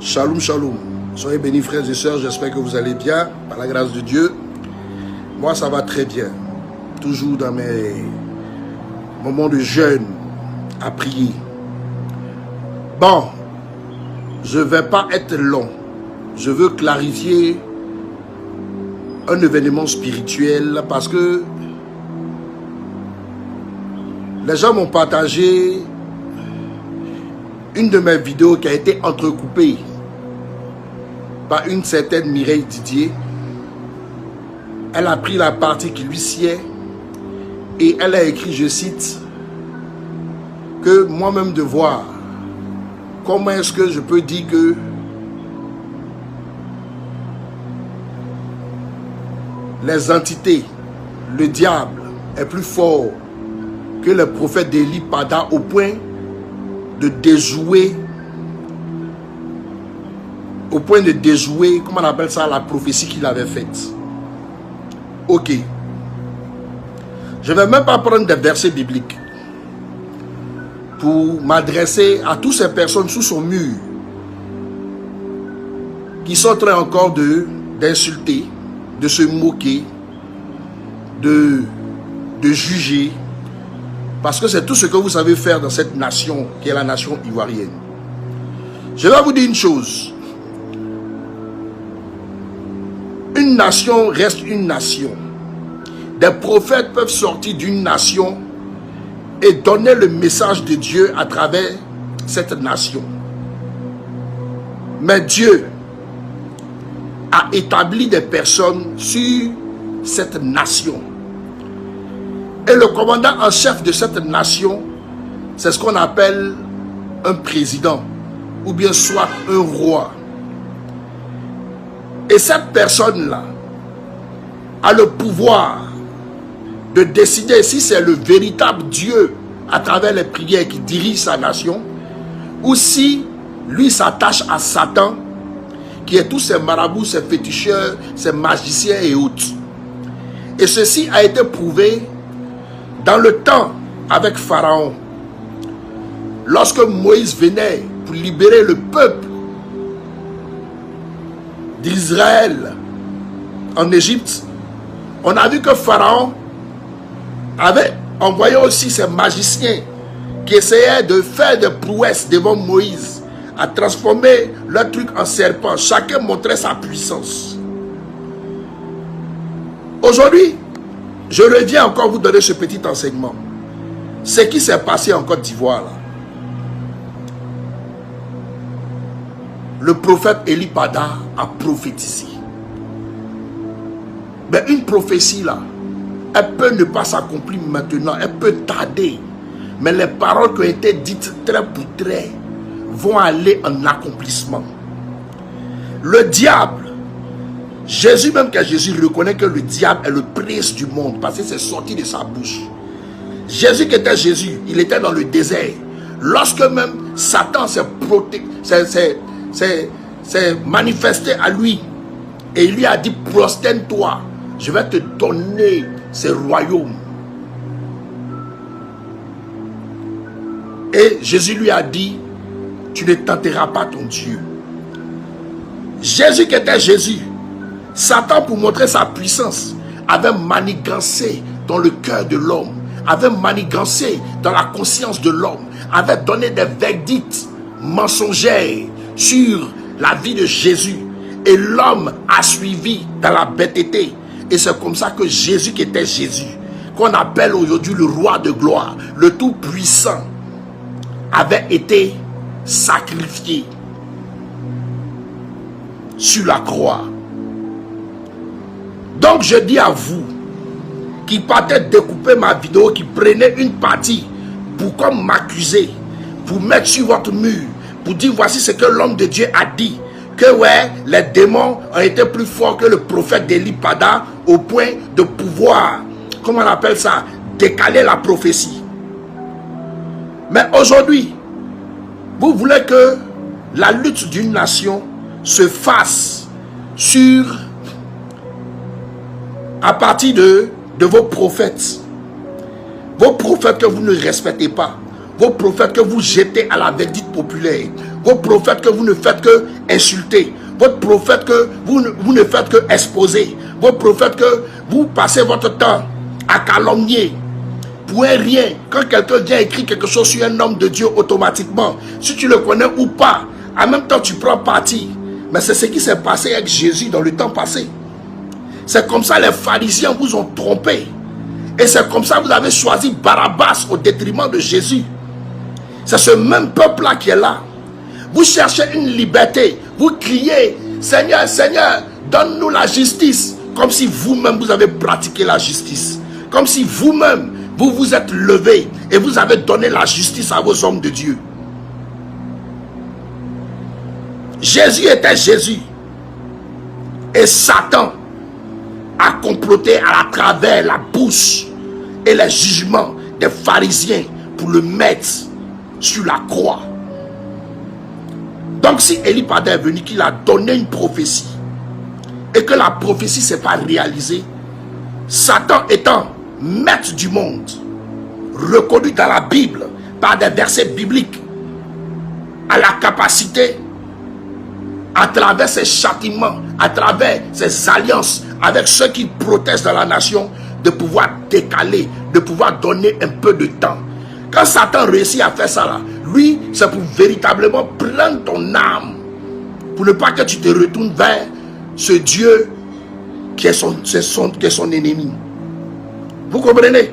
Shalom, shalom. Soyez bénis frères et sœurs, j'espère que vous allez bien, par la grâce de Dieu. Moi ça va très bien. Toujours dans mes moments de jeûne, à prier. Bon, je ne vais pas être long. Je veux clarifier un événement spirituel parce que les gens m'ont partagé une de mes vidéos qui a été entrecoupée par une certaine Mireille Didier. Elle a pris la partie qui lui sied et elle a écrit, je cite, que moi-même de voir comment est-ce que je peux dire que les entités, le diable est plus fort que le prophète d'Élie Pada au point de déjouer, comment on appelle ça, la prophétie qu'il avait faite. Ok. Je ne vais même pas prendre des versets bibliques pour m'adresser à toutes ces personnes sous son mur qui sont en train encore d'insulter, de se moquer, de juger, parce que c'est tout ce que vous savez faire dans cette nation qui est la nation ivoirienne. Je vais vous dire une chose. Une nation reste une nation. Des prophètes peuvent sortir d'une nation et donner le message de Dieu à travers cette nation. Mais Dieu a établi des personnes sur cette nation. Et le commandant en chef de cette nation, c'est ce qu'on appelle un président, ou bien soit un roi. Et cette personne-là a le pouvoir de décider si c'est le véritable Dieu à travers les prières qui dirige sa nation, ou si lui s'attache à Satan, qui est tous ces marabouts, ces féticheurs, ces magiciens et autres. Et ceci a été prouvé dans le temps avec Pharaon. Lorsque Moïse venait pour libérer le peuple d'Israël en Égypte, on a vu que Pharaon avait envoyé aussi ses magiciens qui essayaient de faire des prouesses devant Moïse, à transformer leur truc en serpent. Chacun montrait sa puissance. Aujourd'hui, je reviens encore vous donner ce petit enseignement. Ce qui s'est passé en Côte d'Ivoire là. Le prophète Élie Pada a prophétisé. Mais une prophétie là, elle peut ne pas s'accomplir maintenant, elle peut tarder. Mais les paroles qui ont été dites trait pour trait vont aller en accomplissement. Le diable, Jésus, même que Jésus reconnaît que le diable est le prince du monde parce que c'est sorti de sa bouche. Jésus qui était Jésus, il était dans le désert. Lorsque même Satan s'est manifesté à lui et il lui a dit prosterne-toi, je vais te donner ce royaume. Et Jésus lui a dit, tu ne tenteras pas ton Dieu. Jésus qui était Jésus, Satan, pour montrer sa puissance, avait manigancé dans le cœur de l'homme, avait manigancé dans la conscience de l'homme, avait donné des verdicts mensongers sur la vie de Jésus. Et l'homme a suivi dans la bêteté. Et c'est comme ça que Jésus qui était Jésus, qu'on appelle aujourd'hui le roi de gloire, le tout-puissant, avait été sacrifié sur la croix. Donc je dis à vous qui partez découper ma vidéo, qui prenez une partie pour comme m'accuser, pour mettre sur votre mur, pour dire voici ce que l'homme de Dieu a dit, que ouais, les démons ont été plus forts que le prophète d'Élie Pada au point de pouvoir, comment on appelle ça, décaler la prophétie. Mais aujourd'hui, vous voulez que la lutte d'une nation se fasse à partir de vos prophètes. Vos prophètes que vous ne respectez pas. Vos prophètes que vous jetez à la verdicte populaire. Vos prophètes que vous ne faites que insulter. Votre prophète que vous ne faites que exposer. Vos prophètes que vous passez votre temps à calomnier. Pour un rien, quand quelqu'un vient écrire quelque chose sur un homme de Dieu, automatiquement, si tu le connais ou pas, en même temps tu prends parti. Mais c'est ce qui s'est passé avec Jésus dans le temps passé. C'est comme ça les pharisiens vous ont trompé. Et c'est comme ça que vous avez choisi Barabbas au détriment de Jésus. C'est ce même peuple-là qui est là. Vous cherchez une liberté. Vous criez, Seigneur, Seigneur, donne-nous la justice. Comme si vous-même vous avez pratiqué la justice. Comme si vous-même vous vous êtes levé et vous avez donné la justice à vos hommes de Dieu. Jésus était Jésus. Et Satan a comploté à travers la bouche et les jugements des pharisiens pour le mettre sur la croix. Donc si Élie Padin est venu, qu'il a donné une prophétie et que la prophétie ne s'est pas réalisée, Satan étant maître du monde, reconnu dans la Bible par des versets bibliques, a la capacité, à travers ses châtiments, à travers ses alliances avec ceux qui protestent dans la nation, de pouvoir décaler, de pouvoir donner un peu de temps. Quand Satan réussit à faire ça là, lui, c'est pour véritablement prendre ton âme, pour ne pas que tu te retournes vers ce Dieu qui est son ennemi. Vous comprenez?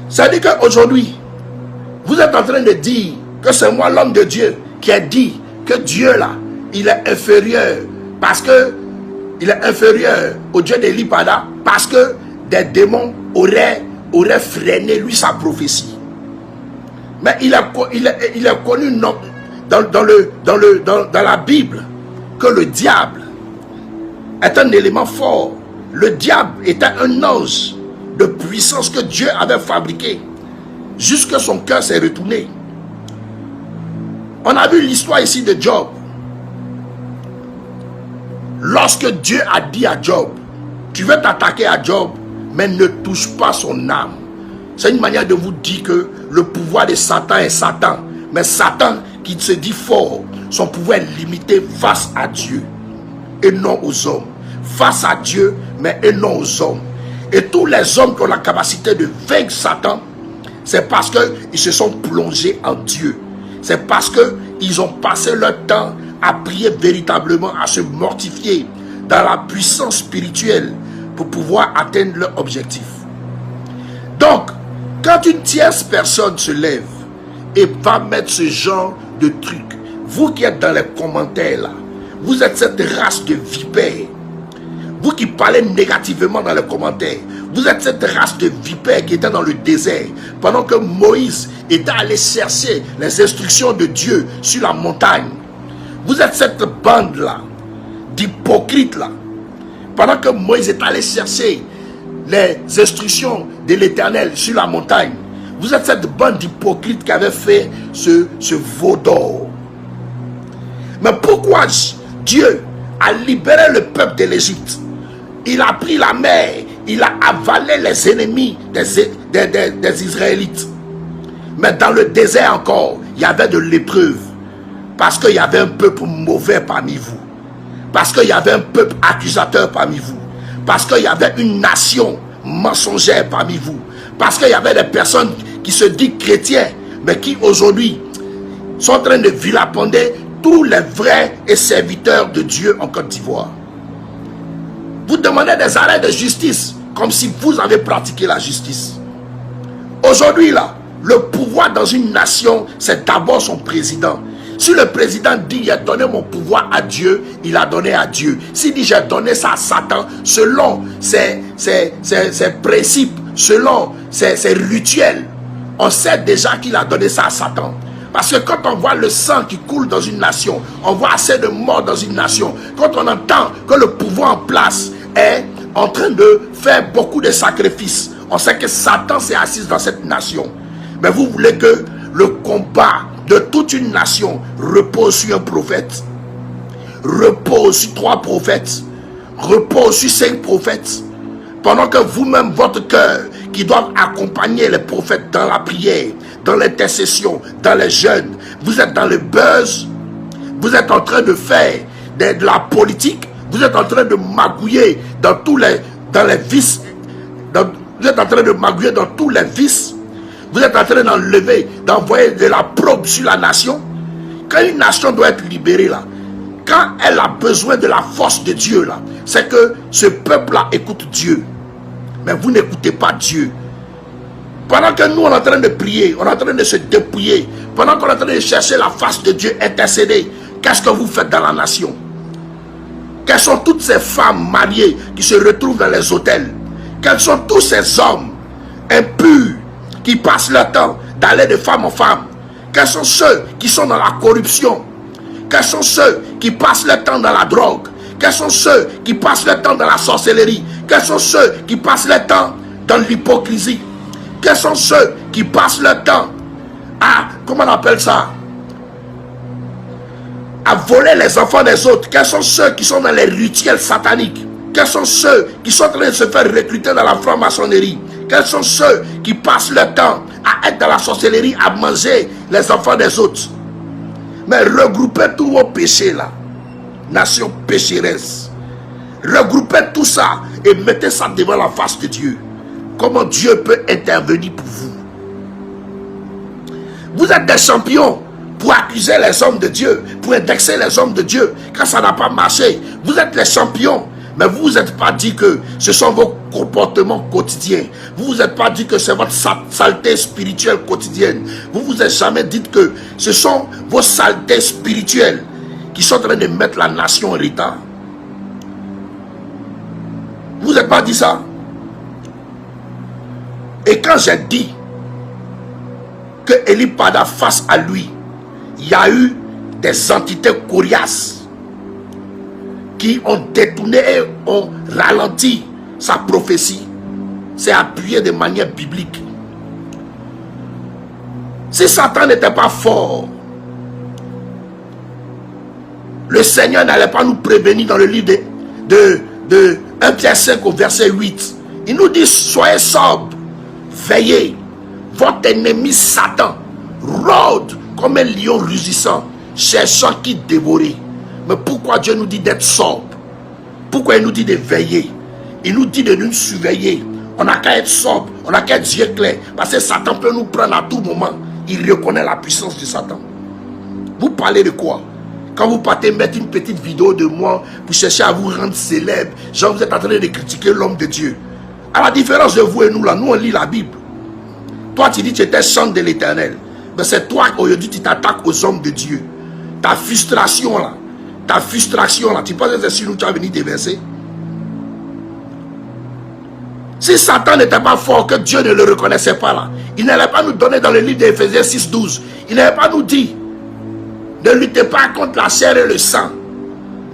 Ça dit qu'aujourd'hui, vous êtes en train de dire que c'est moi l'homme de Dieu qui a dit que Dieu là, il est inférieur parce que il est inférieur au Dieu d'Élie Padin parce que des démons auraient freiné lui sa prophétie. Mais il est connu dans la Bible que le diable est un élément fort. Le diable était un ange de puissance que Dieu avait fabriqué. Jusque son cœur s'est retourné. On a vu l'histoire ici de Job. Lorsque Dieu a dit à Job, tu veux t'attaquer à Job, mais ne touche pas son âme. C'est une manière de vous dire que le pouvoir de Satan est Satan. Mais Satan qui se dit fort, son pouvoir est limité face à Dieu et non aux hommes. Face à Dieu, mais et non aux hommes. Et tous les hommes qui ont la capacité de vaincre Satan, c'est parce qu'ils se sont plongés en Dieu. C'est parce qu'ils ont passé leur temps à prier véritablement, à se mortifier dans la puissance spirituelle pour pouvoir atteindre leur objectif. Donc, quand une tierce personne se lève et va mettre ce genre de truc, vous qui êtes dans les commentaires là, vous êtes cette race de vipères. Vous qui parlez négativement dans les commentaires, vous êtes cette race de vipères qui était dans le désert pendant que Moïse était allé chercher les instructions de Dieu sur la montagne. Vous êtes cette bande-là, d'hypocrites-là. Pendant que Moïse est allé chercher les instructions de l'Éternel sur la montagne, vous êtes cette bande d'hypocrites qui avait fait ce veau d'or. Mais pourquoi Dieu a libéré le peuple de l'Égypte? Il a pris la mer, il a avalé les ennemis des Israélites. Mais dans le désert encore, il y avait de l'épreuve. Parce qu'il y avait un peuple mauvais parmi vous. Parce qu'il y avait un peuple accusateur parmi vous. Parce qu'il y avait une nation mensongère parmi vous. Parce qu'il y avait des personnes qui se disent chrétiens, mais qui aujourd'hui sont en train de vilipender tous les vrais et serviteurs de Dieu en Côte d'Ivoire. Vous demandez des arrêts de justice comme si vous avez pratiqué la justice. Aujourd'hui là, le pouvoir dans une nation, c'est d'abord son président. Si le président dit j'ai donné mon pouvoir à Dieu, il a donné à Dieu. S'il dit j'ai donné ça à Satan, selon ses principes, selon ses rituels, on sait déjà qu'il a donné ça à Satan. Parce que quand on voit le sang qui coule dans une nation, on voit assez de morts dans une nation. Quand on entend que le pouvoir en place est en train de faire beaucoup de sacrifices, on sait que Satan s'est assis dans cette nation. Mais vous voulez que le combat de toute une nation repose sur un prophète, repose sur 3 prophètes, repose sur 5 prophètes, pendant que vous-même, votre cœur, qui doit accompagner les prophètes dans la prière, dans l'intercession, dans les jeûnes, vous êtes dans le buzz, vous êtes en train de faire de la politique, vous êtes en train de magouiller dans les vices, vous êtes en train de magouiller dans tous les vices, vous êtes en train d'envoyer de la probe sur la nation. Quand une nation doit être libérée là, quand elle a besoin de la force de Dieu là, c'est que ce peuple là écoute Dieu. Mais vous n'écoutez pas Dieu. Pendant que nous on est en train de prier, on est en train de se dépouiller, pendant qu'on est en train de chercher la face de Dieu, intercéder, qu'est-ce que vous faites dans la nation? Quelles sont toutes ces femmes mariées qui se retrouvent dans les hôtels? Quels sont tous ces hommes impurs qui passent leur temps d'aller de femme en femme? Quels sont ceux qui sont dans la corruption? Quels sont ceux qui passent leur temps dans la drogue? Quels sont ceux qui passent leur temps dans la sorcellerie? Quels sont ceux qui passent leur temps dans l'hypocrisie? Quels sont ceux qui passent leur temps à, comment on appelle ça, à voler les enfants des autres? Quels sont ceux qui sont dans les rituels sataniques? Quels sont ceux qui sont en train de se faire recruter dans la franc-maçonnerie? Quels sont ceux qui passent leur temps à être dans la sorcellerie, à manger les enfants des autres? Mais regroupez tous vos péchés là, nation pécheresse. Regroupez tout ça et mettez ça devant la face de Dieu. Comment Dieu peut intervenir pour vous? Vous êtes des champions pour accuser les hommes de Dieu, pour indexer les hommes de Dieu. Quand ça n'a pas marché, vous êtes les champions. Mais vous vous êtes pas dit que ce sont vos comportements quotidiens. Vous vous êtes pas dit que c'est votre saleté spirituelle quotidienne. Vous vous êtes jamais dit que ce sont vos saletés spirituelles qui sont en train de mettre la nation en retard. Vous n'avez pas dit ça? Et quand j'ai dit que Eli Pada, face à lui, il y a eu des entités coriaces qui ont détourné et ont ralenti sa prophétie, c'est appuyé de manière biblique. Si Satan n'était pas fort, le Seigneur n'allait pas nous prévenir dans le livre de 1 Pierre 5 au verset 8. Il nous dit: soyez sobres, veillez. Votre ennemi Satan rôde comme un lion rugissant, cherchant qui dévorer. Mais pourquoi Dieu nous dit d'être sobre? Pourquoi il nous dit de veiller? Il nous dit de nous surveiller. On n'a qu'à être sobre, on n'a qu'à être yeux clairs. Parce que Satan peut nous prendre à tout moment. Il reconnaît la puissance de Satan. Vous parlez de quoi? Quand vous partez mettre une petite vidéo de moi pour chercher à vous rendre célèbre, genre vous êtes en train de critiquer l'homme de Dieu. À la différence de vous et nous là, nous on lit la Bible. Toi tu dis que tu étais chant de l'Éternel. Mais c'est toi aujourd'hui tu t'attaques aux hommes de Dieu. Ta frustration là, tu penses que c'est sur nous tu as venu déverser? Si Satan n'était pas fort, que Dieu ne le reconnaissait pas là, il n'allait pas nous donner dans le livre d'Éphésiens 6:12, il n'allait pas nous dire: ne luttez pas contre la chair et le sang,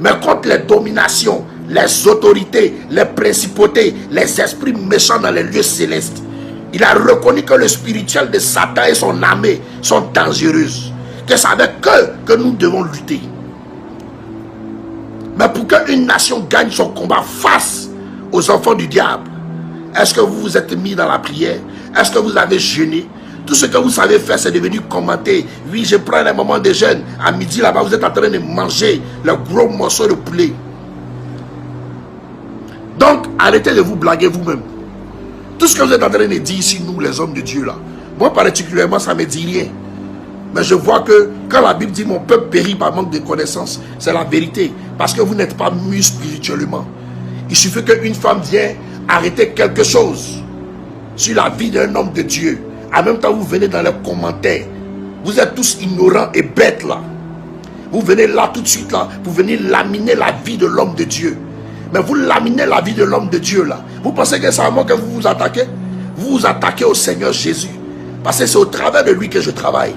mais contre les dominations, les autorités, les principautés, les esprits méchants dans les lieux célestes. Il a reconnu que le spirituel de Satan et son armée sont dangereuses, que c'est avec eux que nous devons lutter. Mais pour qu'une nation gagne son combat face aux enfants du diable, est-ce que vous vous êtes mis dans la prière? Est-ce que vous avez jeûné? Tout ce que vous savez faire, c'est de venir commenter. Oui, je prends les moments de jeûne. À midi, là-bas, vous êtes en train de manger le gros morceau de poulet. Donc, arrêtez de vous blaguer vous-même. Tout ce que vous êtes en train de dire ici, nous, les hommes de Dieu, là, moi, particulièrement, ça ne me dit rien. Mais je vois que quand la Bible dit mon peuple périt par manque de connaissance, c'est la vérité. Parce que vous n'êtes pas mûrs spirituellement. Il suffit qu'une femme vienne arrêter quelque chose sur la vie d'un homme de Dieu. En même temps, vous venez dans les commentaires. Vous êtes tous ignorants et bêtes là. Vous venez là tout de suite là pour venir laminer la vie de l'homme de Dieu. Mais vous laminez la vie de l'homme de Dieu là. Vous pensez que c'est à moi que vous vous attaquez? Vous vous attaquez au Seigneur Jésus. Parce que c'est au travers de lui que je travaille.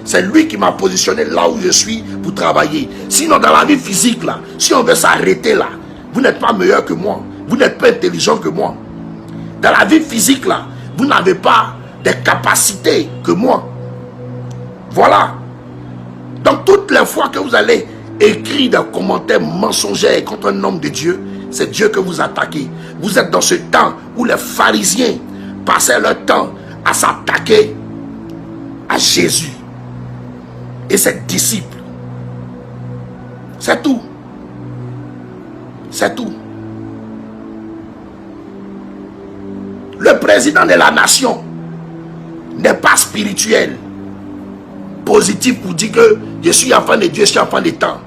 C'est lui qui m'a positionné là où je suis pour travailler. Sinon dans la vie physique là, si on veut s'arrêter là, vous n'êtes pas meilleur que moi. Vous n'êtes pas intelligent que moi. Dans la vie physique là, vous n'avez pas des capacités que moi. Voilà. Donc toutes les fois que vous allez écrire des commentaires mensongers contre un homme de Dieu, c'est Dieu que vous attaquez. Vous êtes dans ce temps où les pharisiens passaient leur temps à s'attaquer à Jésus et ses disciples. C'est tout. C'est tout. Le président de la nation n'est pas spirituel, positif pour dire que je suis enfant de Dieu, je suis enfant des temps.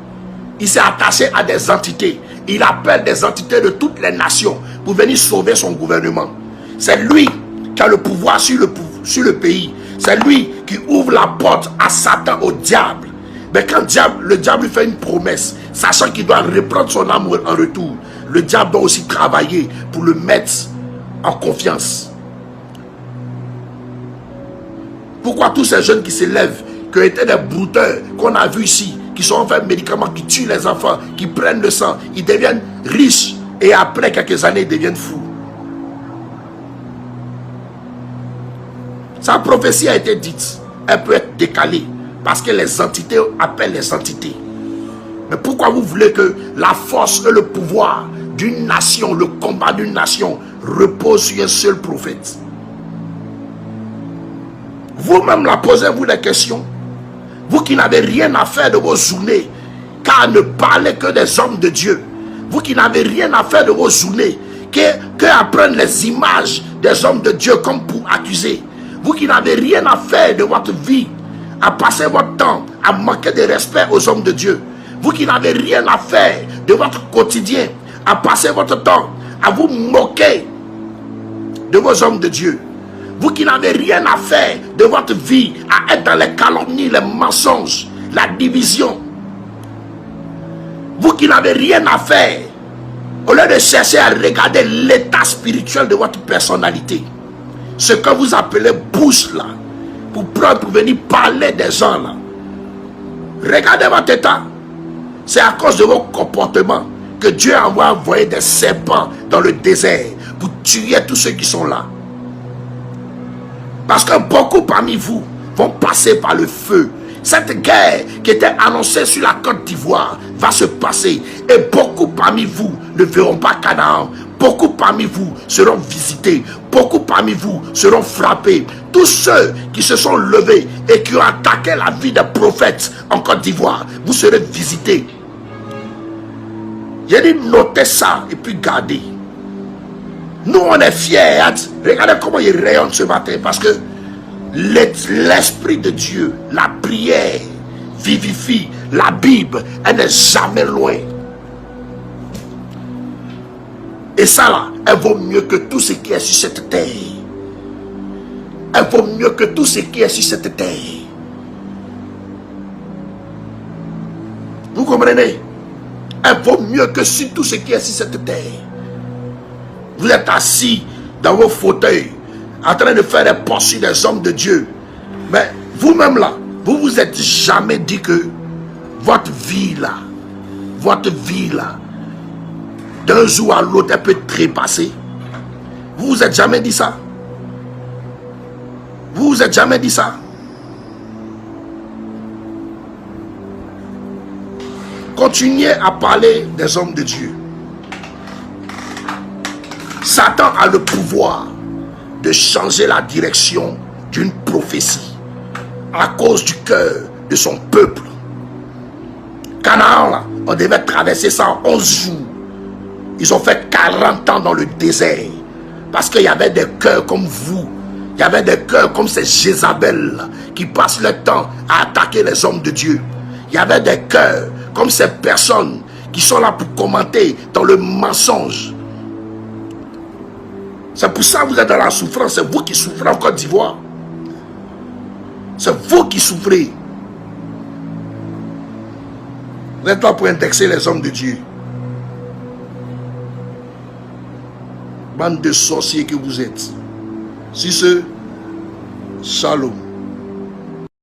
Il s'est attaché à des entités. Il appelle des entités de toutes les nations pour venir sauver son gouvernement. C'est lui qui a le pouvoir sur le pays. C'est lui qui ouvre la porte à Satan, au diable. Mais quand le diable lui fait une promesse, sachant qu'il doit reprendre son amour en retour, le diable doit aussi travailler pour le mettre en confiance. Pourquoi tous ces jeunes qui s'élèvent, qui étaient des brouteurs qu'on a vus ici, qui sont enfermés médicaments, qui tuent les enfants, qui prennent le sang, ils deviennent riches et après quelques années ils deviennent fous? Sa prophétie a été dite, elle peut être décalée parce que les entités appellent les entités. Mais pourquoi vous voulez que la force et le pouvoir d'une nation, le combat d'une nation repose sur un seul prophète? Vous-même la posez-vous des questions. Vous qui n'avez rien à faire de vos journées, car ne parlez que des hommes de Dieu. Vous qui n'avez rien à faire de vos journées, que apprendre les images des hommes de Dieu comme pour accuser. Vous qui n'avez rien à faire de votre vie, à passer votre temps à manquer de respect aux hommes de Dieu. Vous qui n'avez rien à faire de votre quotidien, à passer votre temps à vous moquer de vos hommes de Dieu. Vous qui n'avez rien à faire de votre vie, à être dans les calomnies, les mensonges, la division. Vous qui n'avez rien à faire, au lieu de chercher à regarder l'état spirituel de votre personnalité, ce que vous appelez bouche là, pour venir parler des gens là. Regardez votre état. C'est à cause de vos comportements que Dieu a envoyé des serpents dans le désert pour tuer tous ceux qui sont là. Parce que beaucoup parmi vous vont passer par le feu. Cette guerre qui était annoncée sur la Côte d'Ivoire va se passer. Et beaucoup parmi vous ne verront pas Canaan. Beaucoup parmi vous seront visités. Beaucoup parmi vous seront frappés. Tous ceux qui se sont levés et qui ont attaqué la vie des prophètes en Côte d'Ivoire, vous serez visités. J'ai dit notez ça et puis gardez. Nous on est fiers. Regardez comment il rayonne ce matin. Parce que l'Esprit de Dieu, la prière vivifie. La Bible, elle n'est jamais loin. Et ça là, elle vaut mieux que tout ce qui est sur cette terre. Elle vaut mieux que tout ce qui est sur cette terre. Vous comprenez? Elle vaut mieux que sur tout ce qui est sur cette terre. Vous êtes assis dans vos fauteuils, en train de faire des poursuites sur des hommes de Dieu. Mais vous-même là, vous vous êtes jamais dit que votre vie là, d'un jour à l'autre, elle peut trépasser. Vous vous êtes jamais dit ça? Vous vous êtes jamais dit ça? Continuez à parler des hommes de Dieu. Satan a le pouvoir de changer la direction d'une prophétie à cause du cœur de son peuple. Canaan, là, on devait traverser ça en 11 jours. Ils ont fait 40 ans dans le désert parce qu'il y avait des cœurs comme vous. Il y avait des cœurs comme ces Jézabel qui passent le temps à attaquer les hommes de Dieu. Il y avait des cœurs comme ces personnes qui sont là pour commenter dans le mensonge. C'est pour ça que vous êtes dans la souffrance. C'est vous qui souffrez en Côte d'Ivoire. C'est vous qui souffrez. Vous êtes là pour indexer les hommes de Dieu. Bande de sorciers que vous êtes. Si ce, shalom.